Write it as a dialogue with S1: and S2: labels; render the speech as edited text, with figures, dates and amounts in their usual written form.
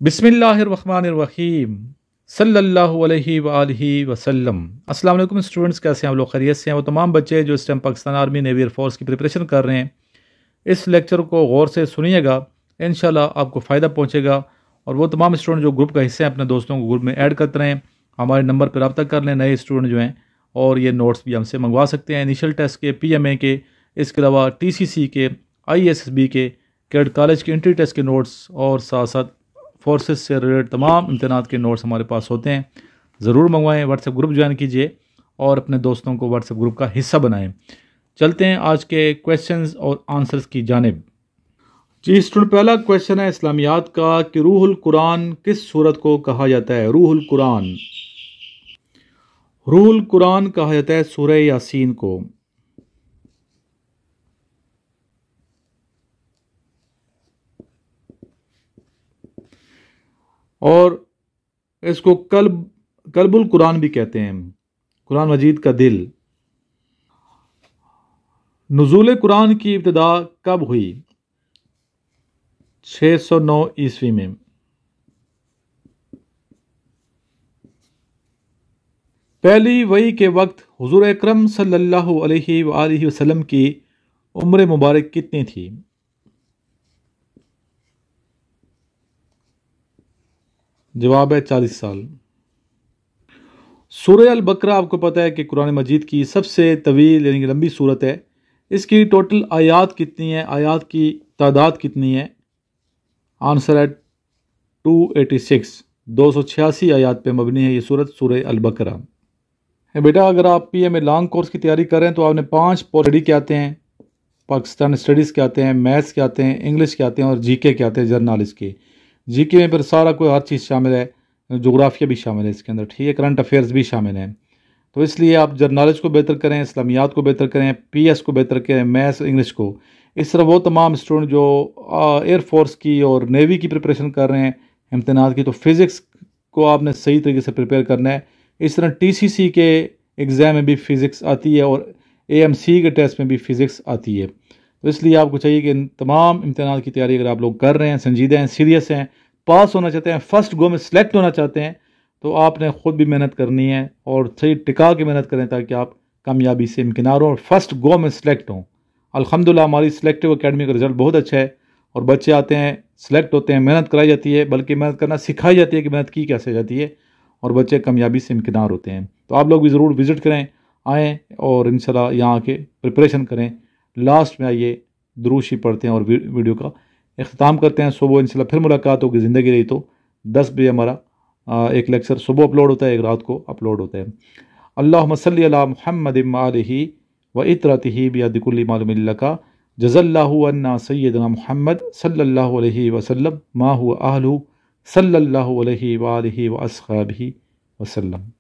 S1: बिस्मिल्लाहिर्रहमानिर्रहीम सल्लल्लाहु अलैहि वालिहि वसल्लम। अस्सलाम वालेकुम स्टूडेंट्स, कैसे हैं आप लोग? खैरियत से हैं? वो तमाम बच्चे जो इस time Pakistan army navy air force की प्रिपरेशन कर रहे हैं, इस लेक्चर को गौर से सुनिएगा, इंशाल्लाह आपको फ़ायदा पहुंचेगा। और वो तमाम स्टूडेंट जो ग्रुप का हिस्से हैं, अपने दोस्तों को ग्रुप में ऐड करते रहें। हमारे नंबर पर रब्ता कर लें नए स्टूडेंट जो हैं, और ये नोट्स भी हमसे मंगवा सकते हैं, इनिशियल टेस्ट के, PMA के, इसके अलावा TCC के, ISSB के, कैडेट कॉलेज के एंट्री टेस्ट के नोट्स, और साथ साथ फोर्सेस से रिलेटेड तमाम इम्तहानात के नोट्स हमारे पास होते हैं। ज़रूर मंगवाएं, व्हाट्सएप ग्रुप ज्वाइन कीजिए और अपने दोस्तों को व्हाट्सएप ग्रुप का हिस्सा बनाएं। चलते हैं आज के क्वेश्चंस और आंसर्स की जानिब। जी स्टूडेंट, पहला क्वेश्चन है इस्लामियात का कि रूहुल कुरान किस सूरत को कहा जाता है? रूहुल कुरान कहा जाता है सूरह यासीन को। और इसको कल्बुल कुरान भी कहते हैं, कुरान मजीद का दिल। नुज़ूल कुरान की इब्तिदा कब हुई? 609 ईस्वी में। पहली वही के वक्त हुजूर अकरम सल्लल्लाहु अलैहि वसल्लम की उम्र मुबारक कितनी थी? जवाब है 40 साल। सूरह अल बकरा आपको पता है कि कुरान मजीद की सबसे तवील यानी कि लंबी सूरत है। इसकी टोटल आयात कितनी है? आयात की तादाद कितनी है? आंसर है 286, 286 आयात पे मबनी है ये सूरत, सूरह अल बकरा। बेटा, अगर आप PMA लॉन्ग कोर्स की तैयारी कर रहे हैं तो आपने 5 स्टडी के आते हैं, पाकिस्तान स्टडीज़ के आते हैं, मैथ्स के आते हैं, इंग्लिश के आते हैं और GK के आते हैं, जनरल नॉलेज के। GK में फिर सारा कोई हर चीज़ शामिल है, जोग्राफिया भी शामिल है इसके अंदर, ठीक है, करंट अफेयर्स भी शामिल हैं। तो इसलिए आप जनरल नॉलेज को बेहतर करें, इस्लामियात को बेहतर करें, PS को बेहतर करें, मैथ्स, इंग्लिश को। इस तरह वो तमाम स्टूडेंट जो एयरफोर्स की और नेवी की प्रिपरेशन कर रहे हैं इम्तहानात की, तो फ़िज़िक्स को आपने सही तरीके से प्रिपेयर करना है। इस तरह TCC के एग्ज़ाम में भी फ़िज़िक्स आती है और AMC के टेस्ट में भी फ़िज़िक्स आती है। तो इसलिए आपको चाहिए कि इन तमाम इम्तहानात की तैयारी अगर आप लोग कर रहे हैं, संजीदा हैं, सीरियस हैं, पास होना चाहते हैं, फर्स्ट गो में सेलेक्ट होना चाहते हैं, तो आपने ख़ुद भी मेहनत करनी है और सही टिका के मेहनत करें ताकि आप कामयाबी से इम्किनार हों और फर्स्ट गो में सेलेक्ट हों। अल्हम्दुलिल्लाह हमारी सिलेक्टिव अकेडमी का रिज़ल्ट बहुत अच्छा है और बच्चे आते हैं, सेलेक्ट होते हैं, मेहनत कराई जाती है, बल्कि मेहनत करना सिखाई जाती है कि मेहनत की कैसे जाती है, और बच्चे कामयाबी से इम्किनार होते हैं। तो आप लोग भी ज़रूर विज़िट करें, आएँ और इंशाल्लाह यहाँ आके प्रिपरेशन करें। लास्ट में आइए दुरूद शरीफ पढ़ते हैं और वीडियो का इख्तिताम करते हैं। सुबह इंशाल्लाह फिर मुलाकात होगी, ज़िंदगी रही तो 10 बजे हमारा एक लेक्चर सुबह अपलोड होता है, एक रात को अपलोड होता है। अल्लाहुम्मा सल्ली अला मुहम्मद व आलिहि व इत्रतिहि बियदि कुल्ली मालूमिन लका जज़ल्लाहु अन्ना सय्यदना मुहम्मद सल्लल्लाहु अलैहि वसल्लम मा हुवा अहलु सल्लल्लाहु अलैहि व आलिहि व अस्हाबिहि वसल्लम।